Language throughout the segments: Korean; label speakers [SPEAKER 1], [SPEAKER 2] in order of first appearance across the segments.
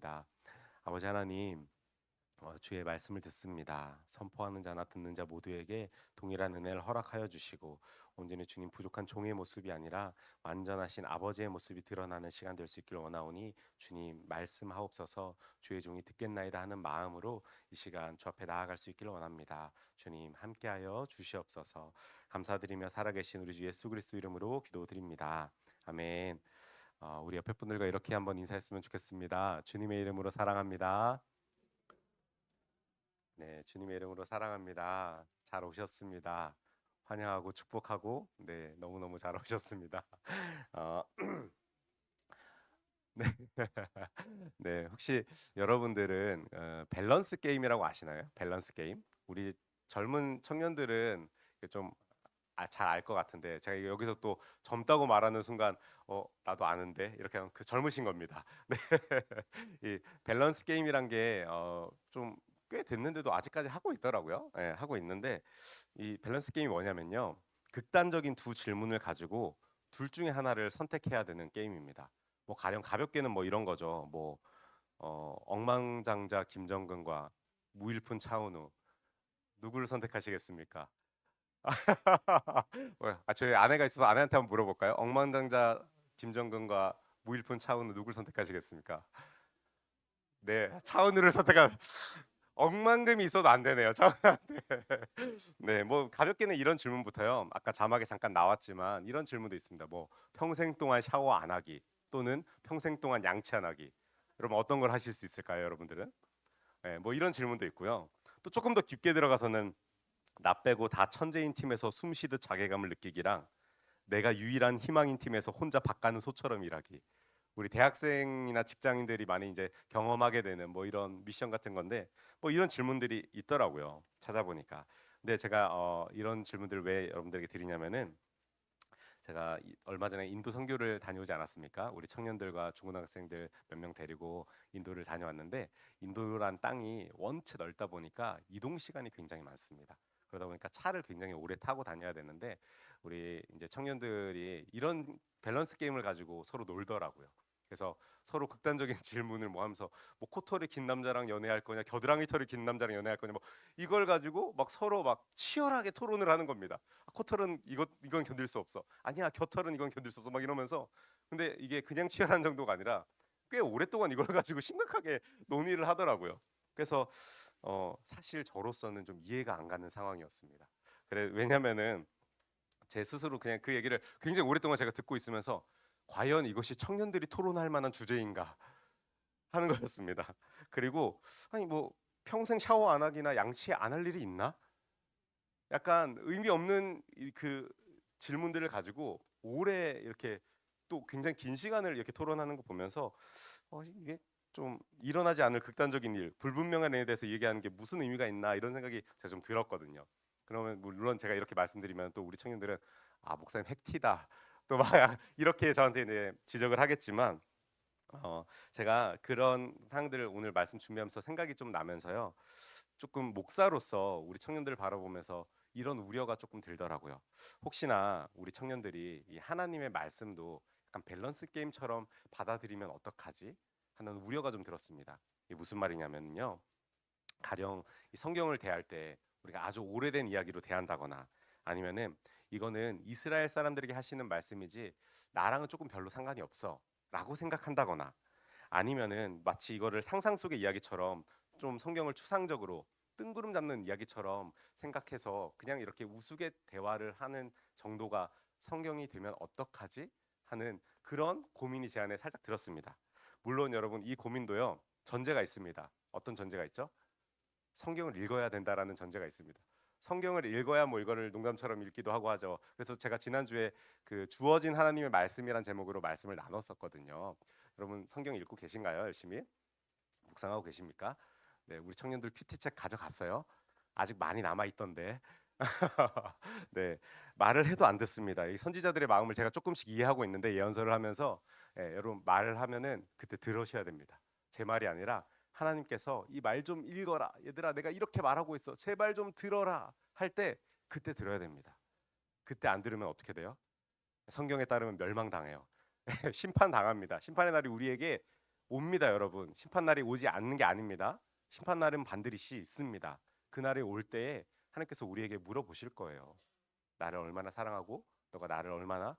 [SPEAKER 1] 다 아버지 하나님, 주의 말씀을 듣습니다. 선포하는 자나 듣는 자 모두에게 동일한 은혜를 허락하여 주시고 온전히 주님 부족한 종의 모습이 아니라 완전하신 아버지의 모습이 드러나는 시간 될 수 있기를 원하오니 주님 말씀하옵소서. 주의 종이 듣겠나이다 하는 마음으로 이 시간 주 앞에 나아갈 수 있기를 원합니다. 주님 함께하여 주시옵소서. 감사드리며 살아계신 우리 주 예수 그리스도 이름으로 기도드립니다. 아멘. 우리 옆에 분들과 이렇게 한번 인사했으면 좋겠습니다. 주님의 이름으로 사랑합니다. 네, 주님의 이름으로 사랑합니다. 잘 오셨습니다. 환영하고 축복하고, 네, 너무너무 잘 오셨습니다. 어, 네, 네, 혹시 여러분들은 밸런스 게임이라고 아시나요? 밸런스 게임? 우리 젊은 청년들은 좀 잘 알 것 같은데 제가 여기서 또 젊다고 말하는 순간 나도 아는데 이렇게 하면 그 젊으신 겁니다. 네. 이 밸런스 게임이란 게 좀 꽤 됐는데도 아직까지 하고 있더라고요. 예, 하고 있는데 이 밸런스 게임이 뭐냐면요. 극단적인 두 질문을 가지고 둘 중에 하나를 선택해야 되는 게임입니다. 뭐 가령 가볍게는 뭐 이런 거죠. 뭐 억만장자 김정근과 무일푼 차은우 누구를 선택하시겠습니까? 저희 아내가 있어서 아내한테 한번 물어볼까요? 억만장자 김정근과 무일푼 차은우 누굴 선택하시겠습니까? 네, 차은우를 선택한 억만금이 있어도 안 되네요. 차은우한테. 네, 뭐 가볍게는 이런 질문부터요. 아까 자막에 잠깐 나왔지만 이런 질문도 있습니다. 뭐 평생 동안 샤워 안 하기 또는 평생 동안 양치 안 하기. 여러분 어떤 걸 하실 수 있을까요, 여러분들은? 네, 뭐 이런 질문도 있고요. 또 조금 더 깊게 들어가서는 나 빼고 다 천재인 팀에서 숨 쉬듯 자괴감을 느끼기랑 내가 유일한 희망인 팀에서 혼자 밭가는 소처럼 일하기. 우리 대학생이나 직장인들이 많이 이제 경험하게 되는 뭐 이런 미션 같은 건데 뭐 이런 질문들이 있더라고요. 찾아보니까. 근데 제가 이런 질문들을 왜 여러분들에게 드리냐면은 제가 얼마 전에 인도 선교를 다녀오지 않았습니까? 우리 청년들과 중고등학생들 몇 명 데리고 인도를 다녀왔는데 인도란 땅이 원체 넓다 보니까 이동 시간이 굉장히 많습니다. 그러다 보니까 차를 굉장히 오래 타고 다녀야 되는데 우리 이제 청년들이 이런 밸런스 게임을 가지고 서로 놀더라고요. 그래서 서로 극단적인 질문을 뭐 하면서 뭐 코털이 긴 남자랑 연애할 거냐, 겨드랑이 털이 긴 남자랑 연애할 거냐, 뭐 이걸 가지고 막 서로 막 치열하게 토론을 하는 겁니다. 코털은 이건 견딜 수 없어. 아니야, 겨털은 이건 견딜 수 없어. 막 이러면서 근데 이게 그냥 치열한 정도가 아니라 꽤 오랫동안 이걸 가지고 심각하게 논의를 하더라고요. 그래서 사실 저로서는 좀 이해가 안 가는 상황이었습니다. 그래 왜냐면은 제 스스로 그냥 그 얘기를 굉장히 오랫동안 제가 듣고 있으면서 과연 이것이 청년들이 토론할 만한 주제인가 하는 거였습니다. 그리고 아니 뭐 평생 샤워 안 하기나 양치 안 할 일이 있나? 약간 의미 없는 그 질문들을 가지고 오래 이렇게 또 굉장히 긴 시간을 이렇게 토론하는 거 보면서 이게 좀 일어나지 않을 극단적인 일, 불분명한 일에 대해서 얘기하는 게 무슨 의미가 있나 이런 생각이 제가 좀 들었거든요. 그러면 물론 제가 이렇게 말씀드리면 또 우리 청년들은 목사님 핵티다 또 막 이렇게 저한테 이제 지적을 하겠지만 제가 그런 상황들을 오늘 말씀 준비하면서 생각이 좀 나면서요. 조금 목사로서 우리 청년들을 바라보면서 이런 우려가 조금 들더라고요. 혹시나 우리 청년들이 이 하나님의 말씀도 약간 밸런스 게임처럼 받아들이면 어떡하지? 하는 우려가 좀 들었습니다. 이게 무슨 말이냐면요. 가령 이 성경을 대할 때 우리가 아주 오래된 이야기로 대한다거나 아니면은 이거는 이스라엘 사람들에게 하시는 말씀이지 나랑은 조금 별로 상관이 없어라고 생각한다거나 아니면은 마치 이거를 상상 속의 이야기처럼 좀 성경을 추상적으로 뜬구름 잡는 이야기처럼 생각해서 그냥 이렇게 우스갯 대화를 하는 정도가 성경이 되면 어떡하지? 하는 그런 고민이 제 안에 살짝 들었습니다. 물론 여러분 이 고민도요 전제가 있습니다. 어떤 전제가 있죠? 성경을 읽어야 된다라는 전제가 있습니다. 성경을 읽어야 뭐 이거를 농담처럼 읽기도 하고 하죠. 그래서 제가 지난주에 그 주어진 하나님의 말씀이란 제목으로 말씀을 나눴었거든요. 여러분 성경 읽고 계신가요? 열심히 묵상하고 계십니까? 네, 우리 청년들 큐티책 가져갔어요. 아직 많이 남아 있던데. 네, 말을 해도 안 듣습니다. 이 선지자들의 마음을 제가 조금씩 이해하고 있는데 예언서를 하면서 여러분 말을 하면은 그때 들으셔야 됩니다. 제 말이 아니라 하나님께서 이 말 좀 읽어라. 얘들아, 내가 이렇게 말하고 있어. 제발 좀 들어라. 할 때 그때 들어야 됩니다. 그때 안 들으면 어떻게 돼요? 성경에 따르면 멸망당해요. 심판 당합니다. 심판의 날이 우리에게 옵니다, 여러분. 심판날이 오지 않는 게 아닙니다. 심판날은 반드시 있습니다. 그날이 올 때에 하나님께서 우리에게 물어보실 거예요. 나를 얼마나 사랑하고 너가 나를 얼마나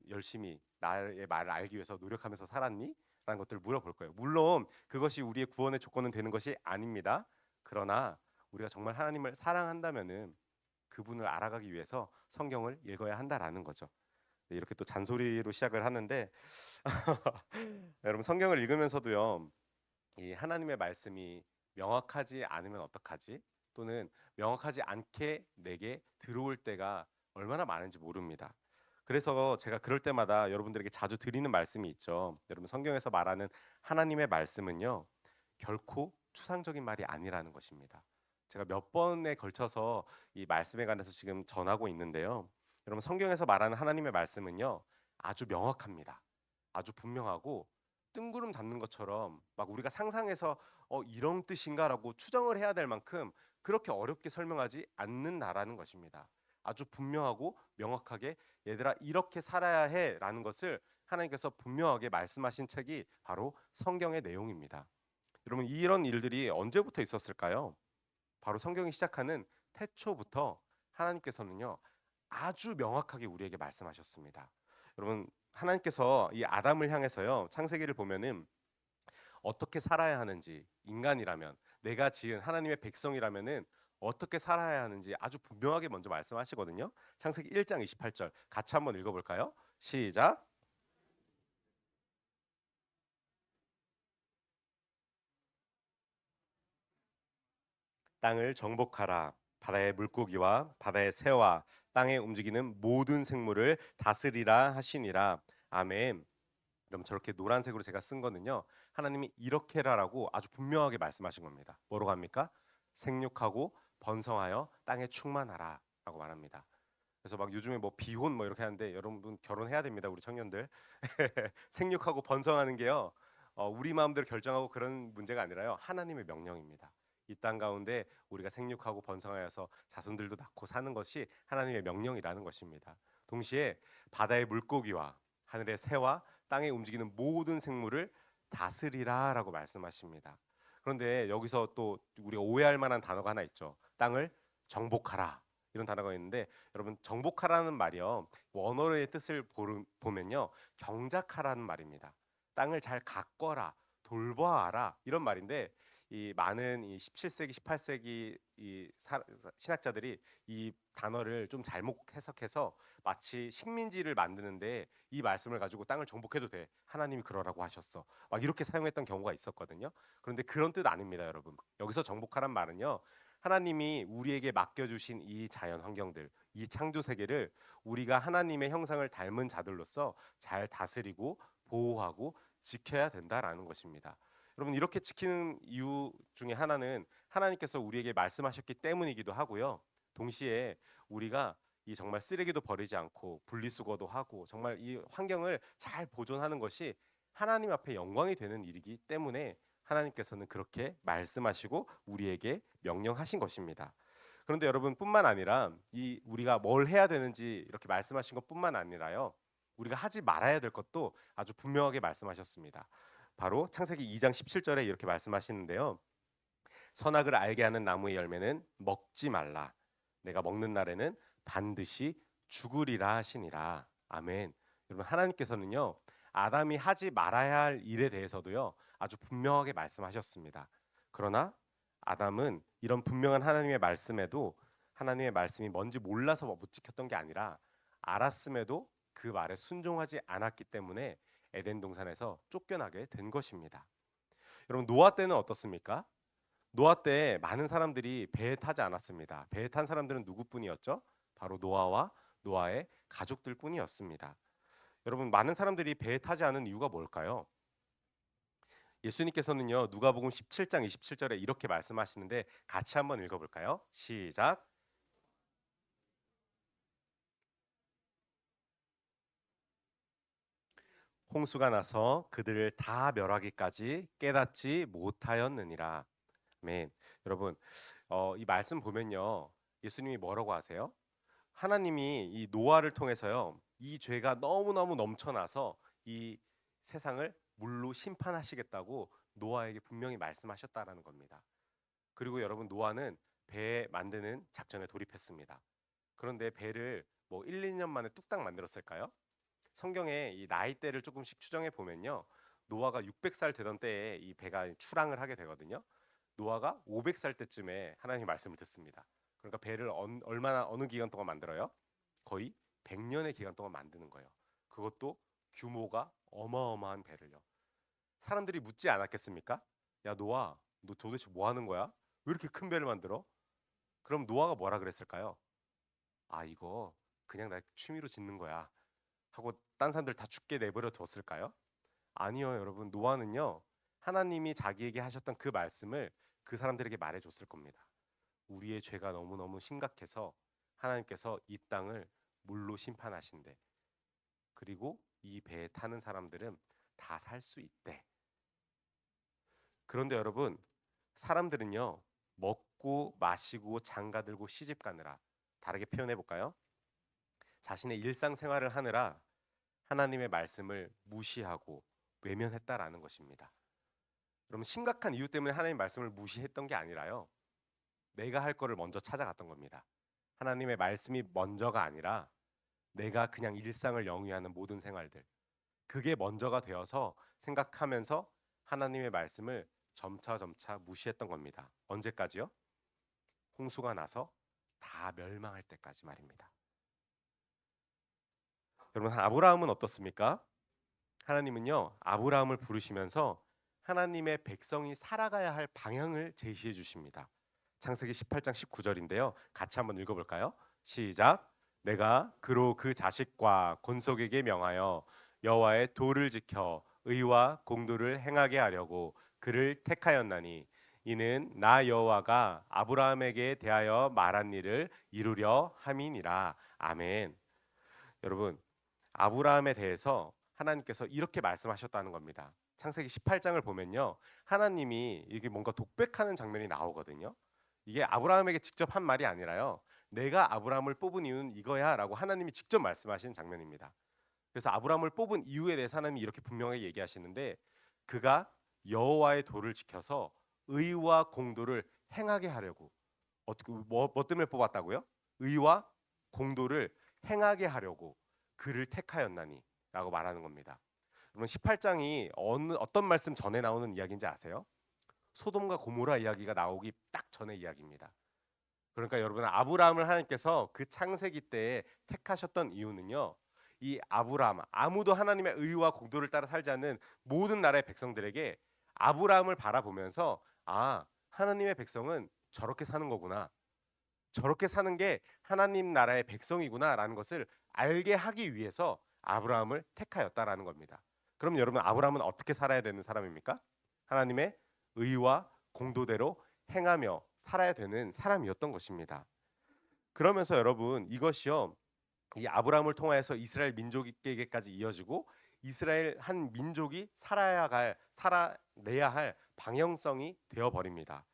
[SPEAKER 1] 열심히 나의 말을 알기 위해서 노력하면서 살았니? 라는 것들을 물어볼 거예요. 물론 그것이 우리의 구원의 조건은 되는 것이 아닙니다. 그러나 우리가 정말 하나님을 사랑한다면은 그분을 알아가기 위해서 성경을 읽어야 한다라는 거죠. 네, 이렇게 또 잔소리로 시작을 하는데 여러분 성경을 읽으면서도요. 이 하나님의 말씀이 명확하지 않으면 어떡하지? 또는 명확하지 않게 내게 들어올 때가 얼마나 많은지 모릅니다. 그래서 제가 그럴 때마다 여러분들에게 자주 드리는 말씀이 있죠. 여러분 성경에서 말하는 하나님의 말씀은요. 결코 추상적인 말이 아니라는 것입니다. 제가 몇 번에 걸쳐서 이 말씀에 관해서 지금 전하고 있는데요. 여러분 성경에서 말하는 하나님의 말씀은요. 아주 명확합니다. 아주 분명하고 뜬구름 잡는 것처럼 막 우리가 상상해서 이런 뜻인가라고 추정을 해야 될 만큼 그렇게 어렵게 설명하지 않는다라는 것입니다. 아주 분명하고 명확하게 얘들아 이렇게 살아야 해라는 것을 하나님께서 분명하게 말씀하신 책이 바로 성경의 내용입니다. 여러분 이런 일들이 언제부터 있었을까요? 바로 성경이 시작하는 태초부터 하나님께서는요 아주 명확하게 우리에게 말씀하셨습니다. 여러분 하나님께서 이 아담을 향해서요 창세기를 보면은 어떻게 살아야 하는지 인간이라면 내가 지은 하나님의 백성이라면은 어떻게 살아야 하는지 아주 분명하게 먼저 말씀하시거든요. 창세기 1장 28절 같이 한번 읽어볼까요? 시작. 땅을 정복하라. 바다의 물고기와 바다의 새와 땅에 움직이는 모든 생물을 다스리라 하시니라. 아멘. 그럼 저렇게 노란색으로 제가 쓴 거는요. 하나님이 이렇게라라고 아주 분명하게 말씀하신 겁니다. 뭐로 합니까? 생육하고 번성하여 땅에 충만하라라고 말합니다. 그래서 막 요즘에 뭐 비혼 뭐 이렇게 하는데 여러분 결혼해야 됩니다. 우리 청년들. 생육하고 번성하는 게요. 우리 마음대로 결정하고 그런 문제가 아니라요. 하나님의 명령입니다. 이 땅 가운데 우리가 생육하고 번성하여서 자손들도 낳고 사는 것이 하나님의 명령이라는 것입니다. 동시에 바다의 물고기와 하늘의 새와 땅에 움직이는 모든 생물을 다스리라라고 말씀하십니다. 그런데 여기서 또 우리가 오해할 만한 단어가 하나 있죠. 땅을 정복하라. 이런 단어가 있는데 여러분 정복하라는 말이요. 원어의 뜻을 보면요. 경작하라는 말입니다. 땅을 잘 가꿔라. 돌보아라. 이런 말인데 이 많은 이 17세기, 18세기 이 신학자들이 이 단어를 좀 잘못 해석해서 마치 식민지를 만드는데 이 말씀을 가지고 땅을 정복해도 돼. 하나님이 그러라고 하셨어. 막 이렇게 사용했던 경우가 있었거든요. 그런데 그런 뜻 아닙니다, 여러분. 여기서 정복하란 말은요. 하나님이 우리에게 맡겨주신 이 자연 환경들, 이 창조 세계를 우리가 하나님의 형상을 닮은 자들로서 잘 다스리고 보호하고 지켜야 된다라는 것입니다. 여러분 이렇게 지키는 이유 중에 하나는 하나님께서 우리에게 말씀하셨기 때문이기도 하고요. 동시에 우리가 이 정말 쓰레기도 버리지 않고 분리수거도 하고 정말 이 환경을 잘 보존하는 것이 하나님 앞에 영광이 되는 일이기 때문에 하나님께서는 그렇게 말씀하시고 우리에게 명령하신 것입니다. 그런데 여러분뿐만 아니라 이 우리가 뭘 해야 되는지 이렇게 말씀하신 것뿐만 아니라요. 우리가 하지 말아야 될 것도 아주 분명하게 말씀하셨습니다. 바로 창세기 2장 17절에 이렇게 말씀하시는데요. 선악을 알게 하는 나무의 열매는 먹지 말라. 내가 먹는 날에는 반드시 죽으리라 하시니라. 아멘. 여러분 하나님께서는요. 아담이 하지 말아야 할 일에 대해서도요. 아주 분명하게 말씀하셨습니다. 그러나 아담은 이런 분명한 하나님의 말씀에도 하나님의 말씀이 뭔지 몰라서 못 지켰던 게 아니라 알았음에도 그 말에 순종하지 않았기 때문에 에덴 동산에서 쫓겨나게 된 것입니다. 여러분 노아 때는 어떻습니까? 노아 때 많은 사람들이 배에 타지 않았습니다. 배에 탄 사람들은 누구뿐이었죠? 바로 노아와 노아의 가족들 뿐이었습니다. 여러분 많은 사람들이 배에 타지 않은 이유가 뭘까요? 예수님께서는요. 누가복음 17장 27절에 이렇게 말씀하시는데 같이 한번 읽어볼까요? 시작. 홍수가 나서 그들을 다 멸하기까지 깨닫지 못하였느니라. 아멘. 여러분 이 말씀 보면요. 예수님이 뭐라고 하세요? 하나님이 이 노아를 통해서요. 이 죄가 너무너무 넘쳐나서 이 세상을 물로 심판하시겠다고 노아에게 분명히 말씀하셨다라는 겁니다. 그리고 여러분, 노아는 배 만드는 작전에 돌입했습니다. 그런데 배를 뭐 1, 2년 만에 뚝딱 만들었을까요? 성경에 이 나이대를 조금씩 추정해 보면요, 노아가 600살 되던 때에 이 배가 출항을 하게 되거든요. 노아가 500살 때쯤에 하나님의 말씀을 듣습니다. 그러니까 배를 얼마나 어느 기간 동안 만들어요? 거의 100년의 기간 동안 만드는 거예요. 그것도 규모가 어마어마한 배를요. 사람들이 묻지 않았겠습니까? 야, 노아, 너 도대체 뭐 하는 거야? 왜 이렇게 큰 배를 만들어? 그럼 노아가 뭐라 그랬을까요? 아, 이거 그냥 나 취미로 짓는 거야 하고 딴 사람들 다 죽게 내버려 뒀을까요? 아니요, 여러분. 노아는요, 하나님이 자기에게 하셨던 그 말씀을 그 사람들에게 말해줬을 겁니다. 우리의 죄가 너무너무 심각해서 하나님께서 이 땅을 물로 심판하신대. 그리고 이 배에 타는 사람들은 다 살 수 있대. 그런데 여러분, 사람들은요, 먹고 마시고 장가들고 시집 가느라, 다르게 표현해 볼까요? 자신의 일상생활을 하느라 하나님의 말씀을 무시하고 외면했다라는 것입니다. 그럼 심각한 이유 때문에 하나님의 말씀을 무시했던 게 아니라요, 내가 할 거를 먼저 찾아갔던 겁니다. 하나님의 말씀이 먼저가 아니라 내가 그냥 일상을 영위하는 모든 생활들, 그게 먼저가 되어서 생각하면서 하나님의 말씀을 점차 무시했던 겁니다. 언제까지요? 홍수가 나서 다 멸망할 때까지 말입니다. 여러분, 아브라함은 어떻습니까? 하나님은요, 아브라함을 부르시면서 하나님의 백성이 살아가야 할 방향을 제시해 주십니다. 창세기 18장 19절인데요. 같이 한번 읽어볼까요? 시작. 내가 그로 그 자식과 권속에게 명하여 여호와의 도를 지켜 의와 공도를 행하게 하려고 그를 택하였나니 이는 나 여호와가 아브라함에게 대하여 말한 일을 이루려 함이니라. 아멘. 여러분, 아브라함에 대해서 하나님께서 이렇게 말씀하셨다는 겁니다. 창세기 18장을 보면요, 하나님이 이게 뭔가 독백하는 장면이 나오거든요. 이게 아브라함에게 직접 한 말이 아니라요, 내가 아브라함을 뽑은 이유는 이거야라고 하나님이 직접 말씀하시는 장면입니다. 그래서 아브라함을 뽑은 이유에 대해서 하나님이 이렇게 분명하게 얘기하시는데, 그가 여호와의 도를 지켜서 의와 공도를 행하게 하려고. 어떻게 뭐 때문에 뽑았다고요? 의와 공도를 행하게 하려고 그를 택하였나니라고 말하는 겁니다. 그러면 18장이 어떤 말씀 전에 나오는 이야기인지 아세요? 소돔과 고모라 이야기가 나오기 딱 전의 이야기입니다. 그러니까 여러분, 아브라함을 하나님께서 그 창세기 때에 택하셨던 이유는요, 이 아브라함, 아무도 하나님의 의와 공도를 따라 살지 않는 모든 나라의 백성들에게 아브라함을 바라보면서, 아, 하나님의 백성은 저렇게 사는 거구나, 저렇게 사는 게 하나님 나라의 백성이구나라는 것을 알게 하기 위해서 아브라함을 택하였다라는 겁니다. 그럼 여러분, 아브라함은 어떻게 살아야 되는 사람입니까? 하나님의 의와 공도대로 행하며 살아야 되는 사람이었던 것입니다. 그러면서 여러분, 이것이요, 이 아브라함을 통하여서 이스라엘 민족에게까지 이어지고 이스라엘 한 민족이 살아내야 할 방향성이 되어 버립니다.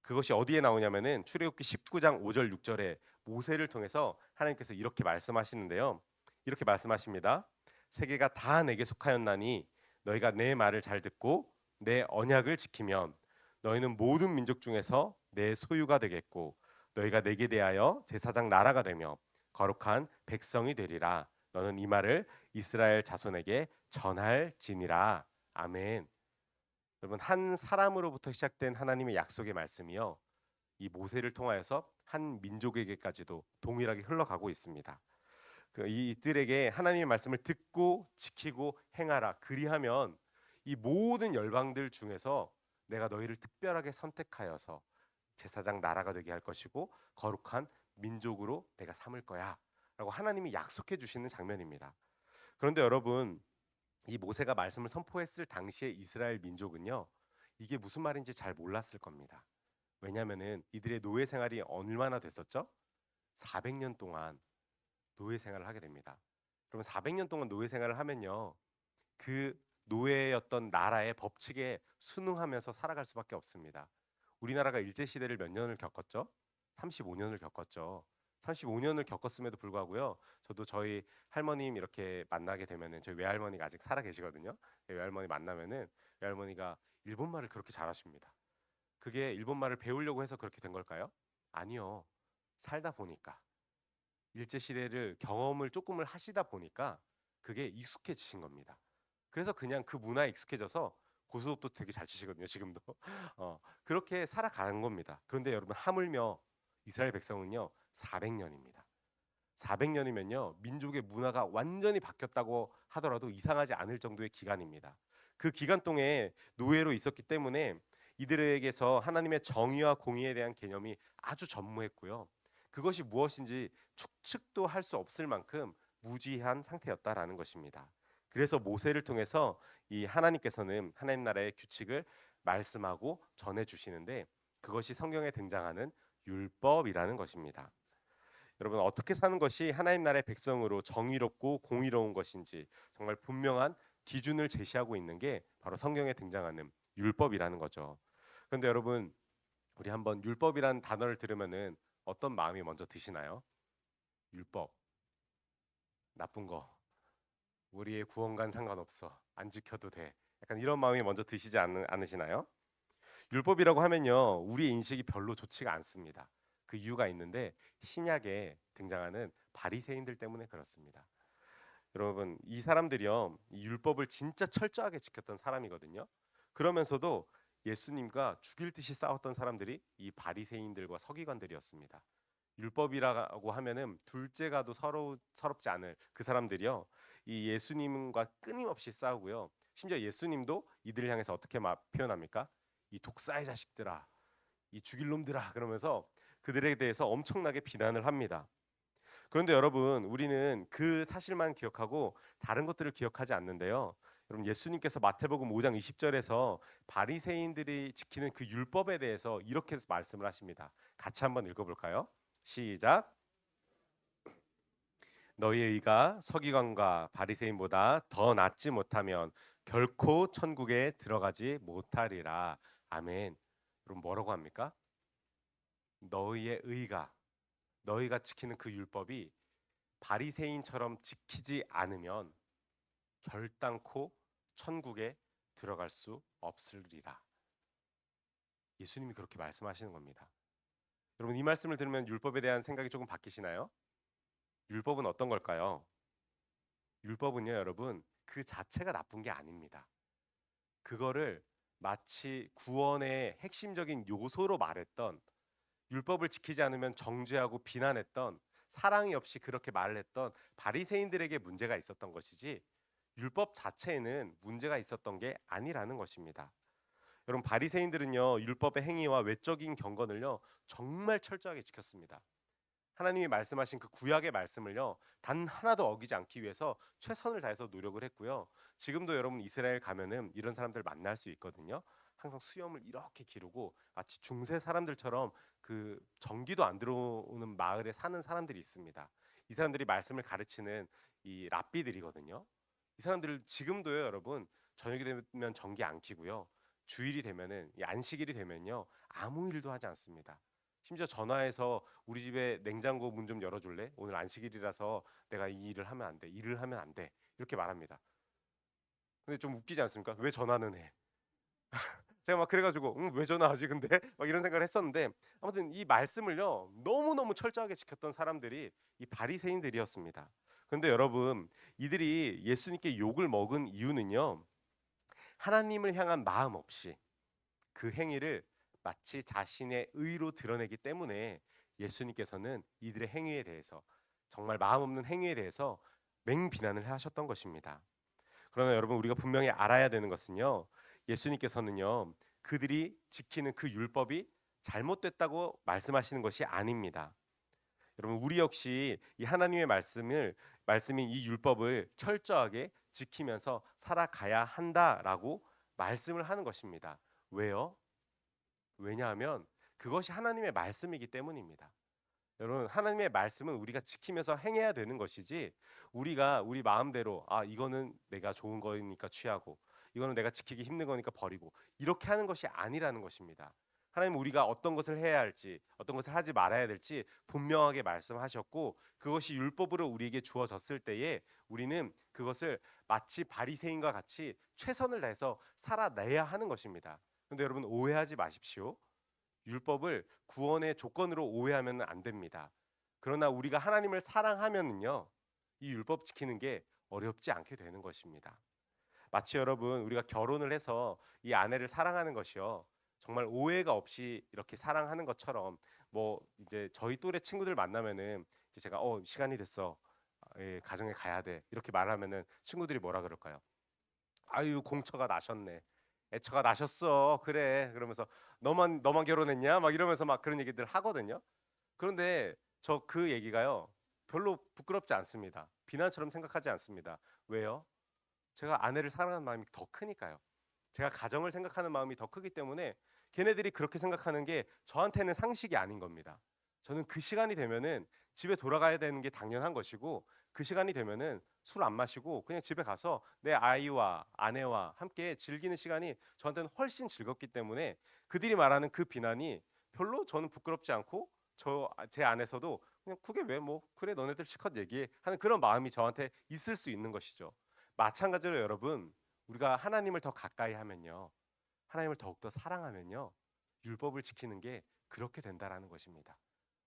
[SPEAKER 1] 그것이 어디에 나오냐면은 출애굽기 19장 5절 6절에 모세를 통해서 하나님께서 이렇게 말씀하시는데요. 이렇게 말씀하십니다. 세계가 다 내게 속하였나니 너희가 내 말을 잘 듣고 내 언약을 지키면 너희는 모든 민족 중에서 내 소유가 되겠고 너희가 내게 대하여 제사장 나라가 되며 거룩한 백성이 되리라. 너는 이 말을 이스라엘 자손에게 전할지니라. 아멘. 여러분, 한 사람으로부터 시작된 하나님의 약속의 말씀이요, 이 모세를 통하여서 한 민족에게까지도 동일하게 흘러가고 있습니다. 이들에게 하나님의 말씀을 듣고 지키고 행하라. 그리하면 이 모든 열방들 중에서 내가 너희를 특별하게 선택하여서 제사장 나라가 되게 할 것이고 거룩한 민족으로 내가 삼을 거야 라고 하나님이 약속해 주시는 장면입니다. 그런데 여러분, 이 모세가 말씀을 선포했을 당시에 이스라엘 민족은요, 이게 무슨 말인지 잘 몰랐을 겁니다. 왜냐하면은 이들의 노예 생활이 얼마나 됐었죠? 400년 동안 노예 생활을 하게 됩니다. 그러면 400년 동안 노예 생활을 하면요, 그 노예였던 나라의 법칙에 순응하면서 살아갈 수밖에 없습니다. 우리나라가 일제 시대를 몇 년을 겪었죠? 35년을 겪었죠. 35년을 겪었음에도 불구하고요. 저도 저희 할머님 이렇게 만나게 되면은 저희 외할머니가 아직 살아 계시거든요. 외할머니 만나면은 외할머니가 일본말을 그렇게 잘하십니다. 그게 일본말을 배우려고 해서 그렇게 된 걸까요? 아니요. 살다 보니까 일제 시대를 경험을 조금을 하시다 보니까 그게 익숙해지신 겁니다. 그래서 그냥 그 문화에 익숙해져서 고스톱도 되게 잘 치시거든요. 지금도. 그렇게 살아가는 겁니다. 그런데 여러분 하물며 이스라엘 백성은요 400년입니다. 400년이면요 민족의 문화가 완전히 바뀌었다고 하더라도 이상하지 않을 정도의 기간입니다. 그 기간 동안에 노예로 있었기 때문에 이들에게서 하나님의 정의와 공의에 대한 개념이 아주 전무했고요. 그것이 무엇인지 추측도 할 수 없을 만큼 무지한 상태였다라는 것입니다. 그래서 모세를 통해서 이 하나님께서는 하나님 나라의 규칙을 말씀하고 전해 주시는데 그것이 성경에 등장하는 율법이라는 것입니다. 여러분 어떻게 사는 것이 하나님 나라의 백성으로 정의롭고 공의로운 것인지 정말 분명한 기준을 제시하고 있는 게 바로 성경에 등장하는 율법이라는 거죠. 그런데 여러분 우리 한번 율법이라는 단어를 들으면은 어떤 마음이 먼저 드시나요? 율법 나쁜 거 우리의 구원과는 상관없어 안 지켜도 돼 약간 이런 마음이 먼저 드시지 않으시나요? 율법이라고 하면요 우리의 인식이 별로 좋지가 않습니다. 그 이유가 있는데 신약에 등장하는 바리새인들 때문에 그렇습니다. 여러분 이 사람들이요 이 율법을 진짜 철저하게 지켰던 사람이거든요. 그러면서도 예수님과 죽일 듯이 싸웠던 사람들이 이 바리새인들과 서기관들이었습니다. 율법이라고 하면은 둘째가도 서럽지 않을 그 사람들이요 이 예수님과 끊임없이 싸우고요. 심지어 예수님도 이들을 향해서 어떻게 표현합니까? 이 독사의 자식들아, 이 죽일 놈들아 그러면서 그들에 대해서 엄청나게 비난을 합니다. 그런데 여러분 우리는 그 사실만 기억하고 다른 것들을 기억하지 않는데요. 여러분 예수님께서 마태복음 5장 20절에서 바리새인들이 지키는 그 율법에 대해서 이렇게 말씀을 하십니다. 같이 한번 읽어볼까요? 시작. 너희의 의가 서기관과 바리새인보다 더 낫지 못하면 결코 천국에 들어가지 못하리라. 아멘. 여러분 뭐라고 합니까? 너희의 의가 너희가 지키는 그 율법이 바리새인처럼 지키지 않으면 결단코 천국에 들어갈 수 없으리라. 예수님이 그렇게 말씀하시는 겁니다. 여러분 이 말씀을 들으면 율법에 대한 생각이 조금 바뀌시나요? 율법은 어떤 걸까요? 율법은요, 여러분 그 자체가 나쁜 게 아닙니다. 그거를 마치 구원의 핵심적인 요소로 말했던 율법을 지키지 않으면 정죄하고 비난했던 사랑이 없이 그렇게 말을 했던 바리새인들에게 문제가 있었던 것이지 율법 자체에는 문제가 있었던 게 아니라는 것입니다. 여러분 바리새인들은요 율법의 행위와 외적인 경건을요 정말 철저하게 지켰습니다. 하나님이 말씀하신 그 구약의 말씀을요 단 하나도 어기지 않기 위해서 최선을 다해서 노력을 했고요. 지금도 여러분 이스라엘 가면은 이런 사람들 만날 수 있거든요. 항상 수염을 이렇게 기르고 마치 중세 사람들처럼 그 전기도 안 들어오는 마을에 사는 사람들이 있습니다. 이 사람들이 말씀을 가르치는 이 랍비들이거든요. 이 사람들 지금도요 여러분 저녁이 되면 전기 안 켜고요. 주일이 되면은 이 안식일이 되면요 아무 일도 하지 않습니다. 심지어 전화해서 우리 집에 냉장고 문 좀 열어줄래? 오늘 안식일이라서 내가 이 일을 하면 안 돼. 일을 하면 안 돼. 이렇게 말합니다. 근데 좀 웃기지 않습니까? 왜 전화는 해? 제가 막 그래가지고 왜 전화하지? 근데 막 이런 생각을 했었는데 아무튼 이 말씀을요 너무너무 철저하게 지켰던 사람들이 이 바리새인들이었습니다. 그런데 여러분 이들이 예수님께 욕을 먹은 이유는요 하나님을 향한 마음 없이 그 행위를 마치 자신의 의로 드러내기 때문에 예수님께서는 이들의 행위에 대해서 정말 마음 없는 행위에 대해서 맹비난을 하셨던 것입니다. 그러나 여러분 우리가 분명히 알아야 되는 것은요. 예수님께서는요. 그들이 지키는 그 율법이 잘못됐다고 말씀하시는 것이 아닙니다. 여러분 우리 역시 이 하나님의 말씀인 이 율법을 철저하게 지키면서 살아가야 한다라고 말씀을 하는 것입니다. 왜요? 왜냐하면 그것이 하나님의 말씀이기 때문입니다. 여러분 하나님의 말씀은 우리가 지키면서 행해야 되는 것이지 우리가 우리 마음대로 이거는 내가 좋은 거니까 취하고 이거는 내가 지키기 힘든 거니까 버리고 이렇게 하는 것이 아니라는 것입니다. 하나님은 우리가 어떤 것을 해야 할지, 어떤 것을 하지 말아야 될지 분명하게 말씀하셨고, 그것이 율법으로 우리에게 주어졌을 때에 우리는 그것을 마치 바리새인과 같이 최선을 다해서 살아내야 하는 것입니다. 그런데 여러분, 오해하지 마십시오. 율법을 구원의 조건으로 오해하면 안 됩니다. 그러나 우리가 하나님을 사랑하면은요, 이 율법 지키는 게 어렵지 않게 되는 것입니다. 마치 여러분, 우리가 결혼을 해서 이 아내를 사랑하는 것이요, 정말 오해가 없이 이렇게 사랑하는 것처럼, 뭐 이제 저희 또래 친구들 만나면은 이제 제가 시간이 됐어, 예, 가정에 가야 돼, 이렇게 말하면은 친구들이 뭐라 그럴까요? 아유, 공처가 나셨네, 애처가 나셨어, 그래, 그러면서 너만 결혼했냐, 막 이러면서 막 그런 얘기들 하거든요. 그런데 저 그 얘기가요, 별로 부끄럽지 않습니다. 비난처럼 생각하지 않습니다. 왜요? 제가 아내를 사랑하는 마음이 더 크니까요. 제가 가정을 생각하는 마음이 더 크기 때문에 걔네들이 그렇게 생각하는 게 저한테는 상식이 아닌 겁니다. 저는 그 시간이 되면은 집에 돌아가야 되는 게 당연한 것이고, 그 시간이 되면은 술 안 마시고 그냥 집에 가서 내 아이와 아내와 함께 즐기는 시간이 저한테는 훨씬 즐겁기 때문에 그들이 말하는 그 비난이 별로 저는 부끄럽지 않고, 제 안에서도 그냥 그게 왜, 뭐 그래 너네들 실컷 얘기해 하는 그런 마음이 저한테 있을 수 있는 것이죠. 마찬가지로 여러분, 우리가 하나님을 더 가까이 하면요, 하나님을 더욱더 사랑하면요, 율법을 지키는 게 그렇게 된다라는 것입니다.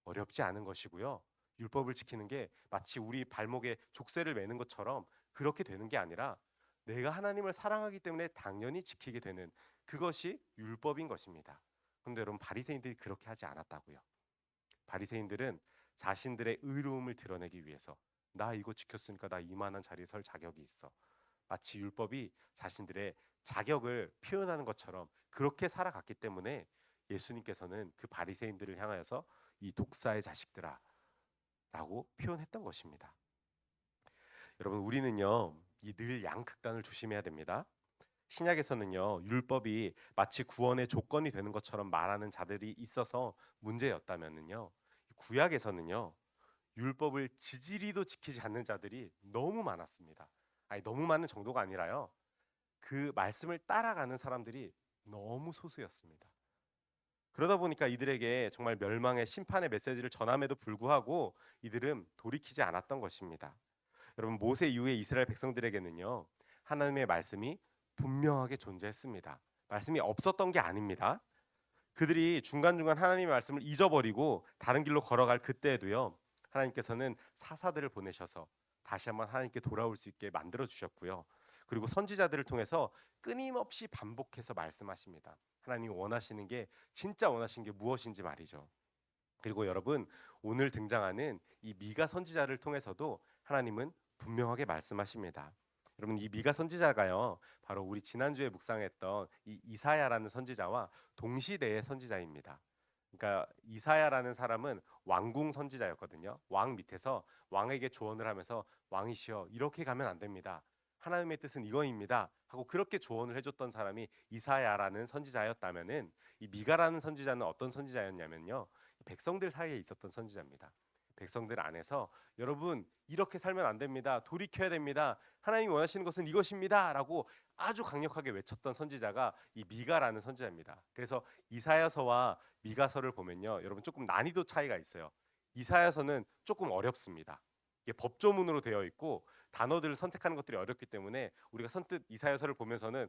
[SPEAKER 1] 어렵지 않은 것이고요. 율법을 지키는 게 마치 우리 발목에 족쇄를 매는 것처럼 그렇게 되는 게 아니라, 내가 하나님을 사랑하기 때문에 당연히 지키게 되는 그것이 율법인 것입니다. 그런데 여러분, 바리새인들이 그렇게 하지 않았다고요. 바리새인들은 자신들의 의로움을 드러내기 위해서, 나 이거 지켰으니까 나 이만한 자리에 설 자격이 있어, 마치 율법이 자신들의 자격을 표현하는 것처럼 그렇게 살아갔기 때문에 예수님께서는 그 바리새인들을 향하여서 이 독사의 자식들아 라고 표현했던 것입니다. 여러분, 우리는요, 이 늘 양극단을 조심해야 됩니다. 신약에서는요, 율법이 마치 구원의 조건이 되는 것처럼 말하는 자들이 있어서 문제였다면은요, 구약에서는요, 율법을 지지리도 지키지 않는 자들이 너무 많았습니다. 아니, 너무 많은 정도가 아니라요, 그 말씀을 따라가는 사람들이 너무 소수였습니다. 그러다 보니까 이들에게 정말 멸망의 심판의 메시지를 전함에도 불구하고 이들은 돌이키지 않았던 것입니다. 여러분, 모세 이후에 이스라엘 백성들에게는요, 하나님의 말씀이 분명하게 존재했습니다. 말씀이 없었던 게 아닙니다. 그들이 중간중간 하나님의 말씀을 잊어버리고 다른 길로 걸어갈 그때에도요, 하나님께서는 사사들을 보내셔서 다시 한번 하나님께 돌아올 수 있게 만들어 주셨고요. 그리고 선지자들을 통해서 끊임없이 반복해서 말씀하십니다. 하나님이 원하시는 게, 진짜 원하시는 게 무엇인지 말이죠. 그리고 여러분, 오늘 등장하는 이 미가 선지자를 통해서도 하나님은 분명하게 말씀하십니다. 여러분, 이 미가 선지자가요, 바로 우리 지난주에 묵상했던 이 이사야라는 선지자와 동시대의 선지자입니다. 그러니까 이사야라는 사람은 왕궁 선지자였거든요. 왕 밑에서 왕에게 조언을 하면서, 왕이시여, 이렇게 가면 안 됩니다, 하나님의 뜻은 이거입니다 하고 그렇게 조언을 해줬던 사람이 이사야라는 선지자였다면은, 이 미가라는 선지자는 어떤 선지자였냐면요, 백성들 사이에 있었던 선지자입니다. 백성들 안에서, 여러분 이렇게 살면 안 됩니다, 돌이켜야 됩니다, 하나님이 원하시는 것은 이것입니다 라고 아주 강력하게 외쳤던 선지자가 이 미가라는 선지자입니다. 그래서 이사야서와 미가서를 보면요, 여러분 조금 난이도 차이가 있어요. 이사야서는 조금 어렵습니다. 이게 법조문으로 되어 있고 단어들을 선택하는 것들이 어렵기 때문에 우리가 선뜻 이사야서를 보면서는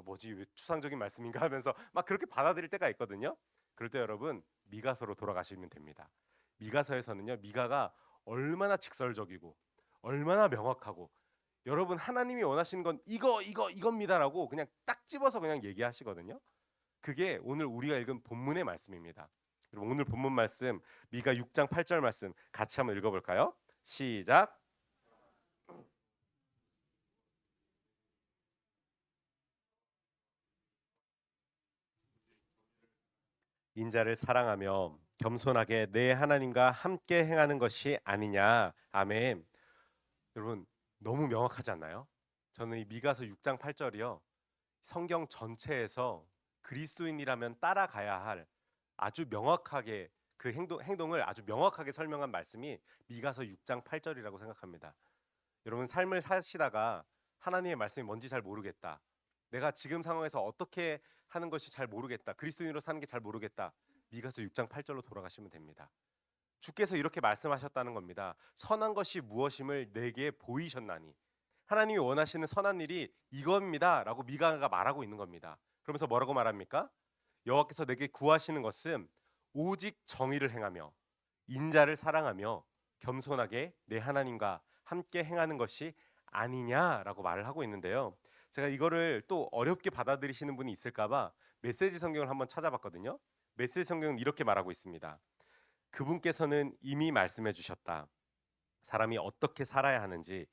[SPEAKER 1] 뭐지, 왜 추상적인 말씀인가 하면서 막 그렇게 받아들일 때가 있거든요. 그럴 때 여러분, 미가서로 돌아가시면 됩니다. 미가서에서는요, 미가가 얼마나 직설적이고 얼마나 명확하고, 여러분 하나님이 원하시는 건 이겁니다라고 그냥 딱 집어서 그냥 얘기하시거든요. 그게 오늘 우리가 읽은 본문의 말씀입니다. 여러분, 오늘 본문 말씀 미가 6장 8절 말씀 같이 한번 읽어볼까요? 시작. 인자를 사랑하며 겸손하게 내 하나님과 함께 행하는 것이 아니냐. 아멘. 여러분, 너무 명확하지 않나요? 저는 이 미가서 6장 8절이요, 성경 전체에서 그리스도인이라면 따라가야 할 아주 명확하게, 그 행동을 아주 명확하게 설명한 말씀이 미가서 6장 8절이라고 생각합니다. 여러분, 삶을 사시다가 하나님의 말씀이 뭔지 잘 모르겠다, 내가 지금 상황에서 어떻게 하는 것이 잘 모르겠다. 그리스도인으로 사는 게 잘 모르겠다. 미가서 6장 8절로 돌아가시면 됩니다. 주께서 이렇게 말씀하셨다는 겁니다. 선한 것이 무엇임을 내게 보이셨나니. 하나님이 원하시는 선한 일이 이겁니다라고 미가가 말하고 있는 겁니다. 그러면서 뭐라고 말합니까? 여호와께서 내게 구하시는 것은 오직 정의를 행하며 인자를 사랑하며 겸손하게 내 하나님과 함께 행하는 것이 아니냐라고 말을 하고 있는데요. 제가 이거를 또 어렵게 받아들이시는 분이 있을까봐 메시지 성경을 한번 찾아봤거든요. 메시지 성경은 이렇게 말하고 있습니다. 그분께서는 이미 말씀해 주셨다. 사람이 어떻게 살아야 하는지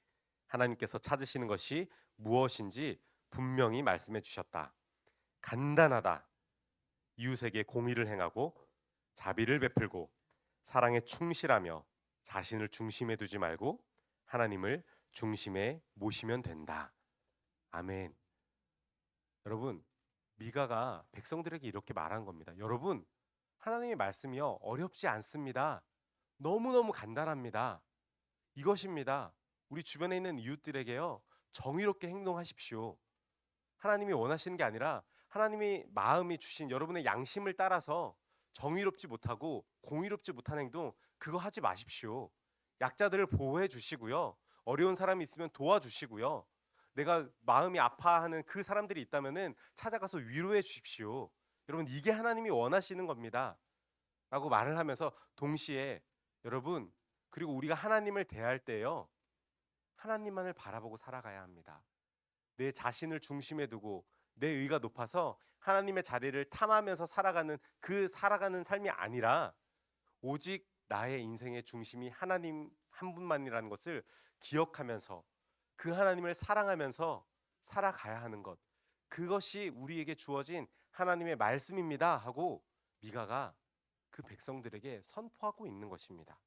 [SPEAKER 1] 하나님께서 찾으시는 것이 무엇인지 분명히 말씀해 주셨다. 간단하다. 이웃에게 공의를 행하고 자비를 베풀고 사랑에 충실하며 자신을 중심에 두지 말고 하나님을 중심에 모시면 된다. 아멘. 여러분, 미가가 백성들에게 이렇게 말한 겁니다. 여러분, 하나님의 말씀이요 어렵지 않습니다. 너무너무 간단합니다. 이것입니다. 우리 주변에 있는 이웃들에게요 정의롭게 행동하십시오. 하나님이 원하시는 게 아니라 하나님이 마음이 주신 여러분의 양심을 따라서 정의롭지 못하고 공의롭지 못한 행동 그거 하지 마십시오. 약자들을 보호해 주시고요. 어려운 사람이 있으면 도와주시고요. 내가 마음이 아파하는 그 사람들이 있다면은 찾아가서 위로해 주십시오. 여러분 이게 하나님이 원하시는 겁니다. 라고 말을 하면서 동시에 여러분 그리고 우리가 하나님을 대할 때요. 하나님만을 바라보고 살아가야 합니다. 내 자신을 중심에 두고 내 의가 높아서 하나님의 자리를 탐하면서 살아가는 삶이 아니라 오직 나의 인생의 중심이 하나님 한 분만이라는 것을 기억하면서 그 하나님을 사랑하면서 살아가야 하는 것. 그것이 우리에게 주어진 하나님의 말씀입니다 하고 미가가 그 백성들에게 선포하고 있는 것입니다.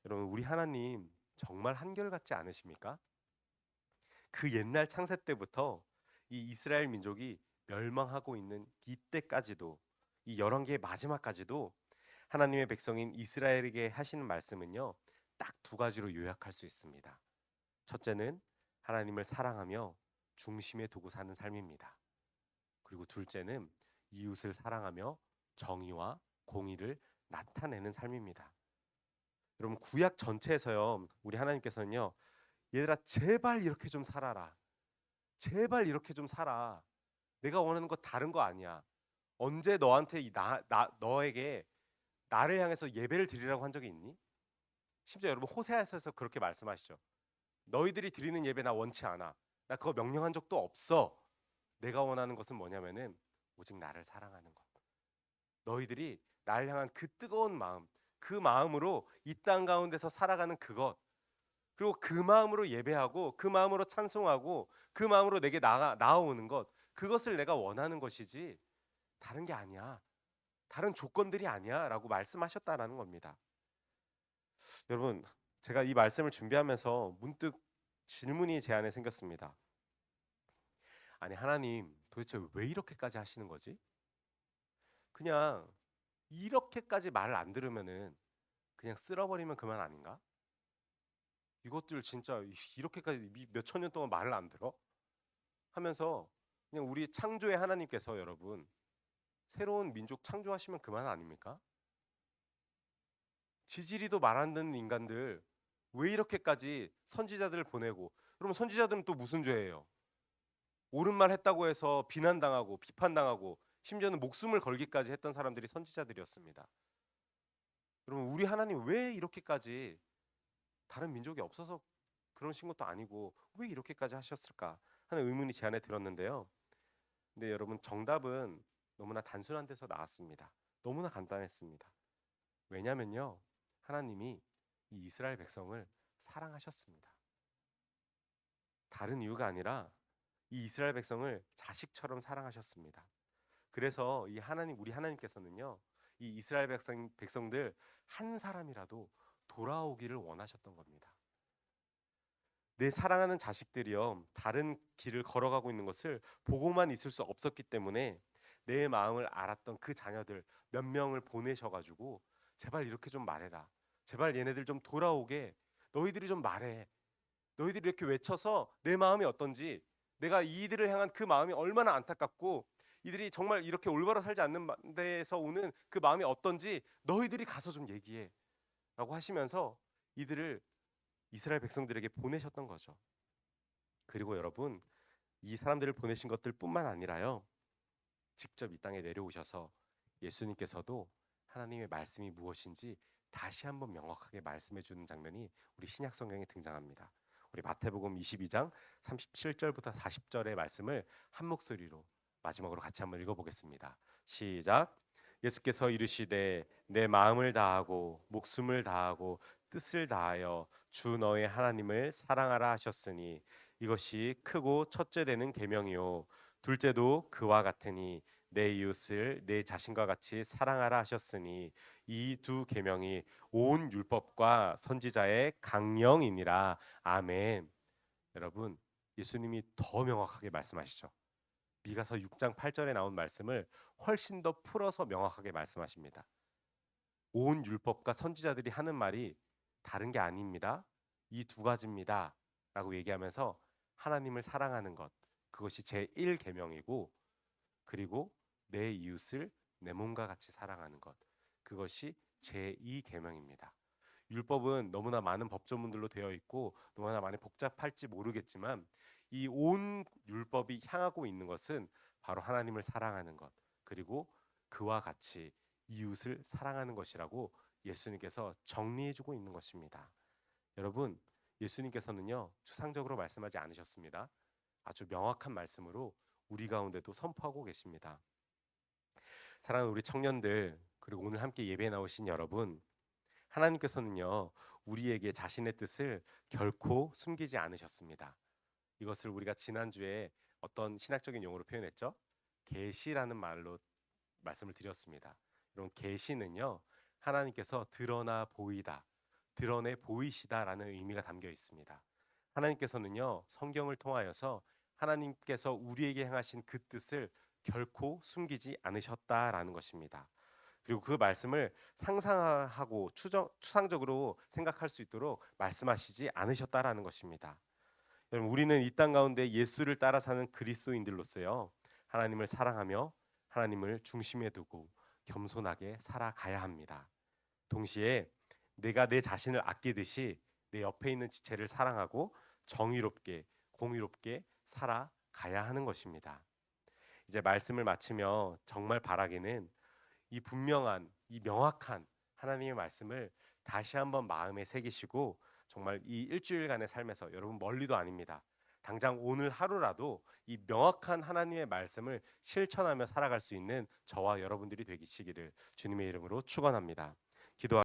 [SPEAKER 1] 여러분 우리 하나님 정말 한결같지 않으십니까? 그 옛날 창세 때부터 이 이스라엘 민족이 멸망하고 있는 이때까지도 이 열왕기의 마지막까지도 하나님의 백성인 이스라엘에게 하시는 말씀은요. 딱 두 가지로 요약할 수 있습니다. 첫째는 하나님을 사랑하며 중심에 두고 사는 삶입니다. 그리고 둘째는 이웃을 사랑하며 정의와 공의를 나타내는 삶입니다. 여러분 구약 전체에서요. 우리 하나님께서는요. 얘들아 제발 이렇게 좀 살아라. 제발 이렇게 좀 살아. 내가 원하는 거 다른 거 아니야. 언제 너한테 너에게 나를 향해서 예배를 드리라고 한 적이 있니? 심지어 여러분 호세아서에서 그렇게 말씀하시죠. 너희들이 드리는 예배 나 원치 않아. 나 그거 명령한 적도 없어. 내가 원하는 것은 뭐냐면은 오직 나를 사랑하는 것. 너희들이 나를 향한 그 뜨거운 마음, 그 마음으로 이 땅 가운데서 살아가는 그것. 그리고 그 마음으로 예배하고 그 마음으로 찬송하고 그 마음으로 내게 나아오는 것. 그것을 내가 원하는 것이지 다른 게 아니야. 다른 조건들이 아니야 라고 말씀하셨다라는 겁니다. 여러분 제가 이 말씀을 준비하면서 문득 질문이 제 안에 생겼습니다. 아니 하나님 도대체 왜 이렇게까지 하시는 거지? 그냥 이렇게까지 말을 안 들으면은 그냥 쓸어버리면 그만 아닌가? 이것들 진짜 이렇게까지 몇천 년 동안 말을 안 들어? 하면서 그냥 우리 창조의 하나님께서 여러분 새로운 민족 창조하시면 그만 아닙니까? 지지리도 말 안 듣는 인간들 왜 이렇게까지 선지자들을 보내고 그러면 선지자들은 또 무슨 죄예요? 옳은 말 했다고 해서 비난당하고 비판당하고 심지어는 목숨을 걸기까지 했던 사람들이 선지자들이었습니다. 여러분 우리 하나님 왜 이렇게까지 다른 민족이 없어서 그러신 것도 아니고 왜 이렇게까지 하셨을까 하는 의문이 제 안에 들었는데요. 근데 여러분 정답은 너무나 단순한 데서 나왔습니다. 너무나 간단했습니다. 왜냐면요. 하나님이 이 이스라엘 백성을 사랑하셨습니다. 다른 이유가 아니라 이 이스라엘 백성을 자식처럼 사랑하셨습니다. 그래서 우리 하나님께서는요. 이 이스라엘 백성들 한 사람이라도 돌아오기를 원하셨던 겁니다. 내 사랑하는 자식들이요. 다른 길을 걸어가고 있는 것을 보고만 있을 수 없었기 때문에 내 마음을 알았던 그 자녀들 몇 명을 보내셔가지고 제발 이렇게 좀 말해라. 제발 얘네들 좀 돌아오게 너희들이 좀 말해. 너희들이 이렇게 외쳐서 내 마음이 어떤지 내가 이들을 향한 그 마음이 얼마나 안타깝고 이들이 정말 이렇게 올바로 살지 않는 데에서 오는 그 마음이 어떤지 너희들이 가서 좀 얘기해 라고 하시면서 이들을 이스라엘 백성들에게 보내셨던 거죠. 그리고 여러분, 이 사람들을 보내신 것들 뿐만 아니라요, 직접 이 땅에 내려오셔서 예수님께서도 하나님의 말씀이 무엇인지 다시 한번 명확하게 말씀해 주는 장면이 우리 신약 성경에 등장합니다. 우리 마태복음 22장 37절부터 40절의 말씀을 한 목소리로 마지막으로 같이 한번 읽어보겠습니다. 시작. 예수께서 이르시되 내 마음을 다하고 목숨을 다하고 뜻을 다하여 주 너의 하나님을 사랑하라 하셨으니 이것이 크고 첫째 되는 계명이요 둘째도 그와 같으니 내 이웃을 내 자신과 같이 사랑하라 하셨으니 이 두 계명이 온 율법과 선지자의 강령이니라. 아멘. 여러분, 예수님이 더 명확하게 말씀하시죠. 미가서 6장 8절에 나온 말씀을 훨씬 더 풀어서 명확하게 말씀하십니다. 온 율법과 선지자들이 하는 말이 다른 게 아닙니다. 이 두 가지입니다. 라고 얘기하면서 하나님을 사랑하는 것, 그것이 제1계명이고, 그리고 내 이웃을 내 몸과 같이 사랑하는 것, 그것이 제2계명입니다. 율법은 너무나 많은 법조문들로 되어 있고 너무나 많이 복잡할지 모르겠지만 이 온 율법이 향하고 있는 것은 바로 하나님을 사랑하는 것, 그리고 그와 같이 이웃을 사랑하는 것이라고 예수님께서 정리해주고 있는 것입니다. 여러분, 예수님께서는요, 추상적으로 말씀하지 않으셨습니다. 아주 명확한 말씀으로 우리 가운데도 선포하고 계십니다. 사랑하는 우리 청년들, 그리고 오늘 함께 예배에 나오신 여러분, 하나님께서는요, 우리에게 자신의 뜻을 결코 숨기지 않으셨습니다. 이것을 우리가 지난주에 어떤 신학적인 용어로 표현했죠? 계시라는 말로 말씀을 드렸습니다. 여러분, 계시는요, 하나님께서 드러나 보이다, 드러내 보이시다라는 의미가 담겨 있습니다. 하나님께서는요, 성경을 통하여서 하나님께서 우리에게 향하신 그 뜻을 결코 숨기지 않으셨다라는 것입니다. 그리고 그 말씀을 상상하고 추상적으로 생각할 수 있도록 말씀하시지 않으셨다라는 것입니다. 여러분, 우리는 이 땅 가운데 예수를 따라 사는 그리스도인들로서요, 하나님을 사랑하며 하나님을 중심에 두고 겸손하게 살아가야 합니다. 동시에 내가 내 자신을 아끼듯이 내 옆에 있는 지체를 사랑하고 정의롭게 공의롭게 살아가야 하는 것입니다. 이제 말씀을 마치며 정말 바라기는 이 분명한, 이 명확한 하나님의 말씀을 다시 한번 마음에 새기시고 정말 이 일주일간의 삶에서, 여러분 멀리도 아닙니다, 당장 오늘 하루라도 이 명확한 하나님의 말씀을 실천하며 살아갈 수 있는 저와 여러분들이 되시기를 주님의 이름으로 축원합니다. 기도하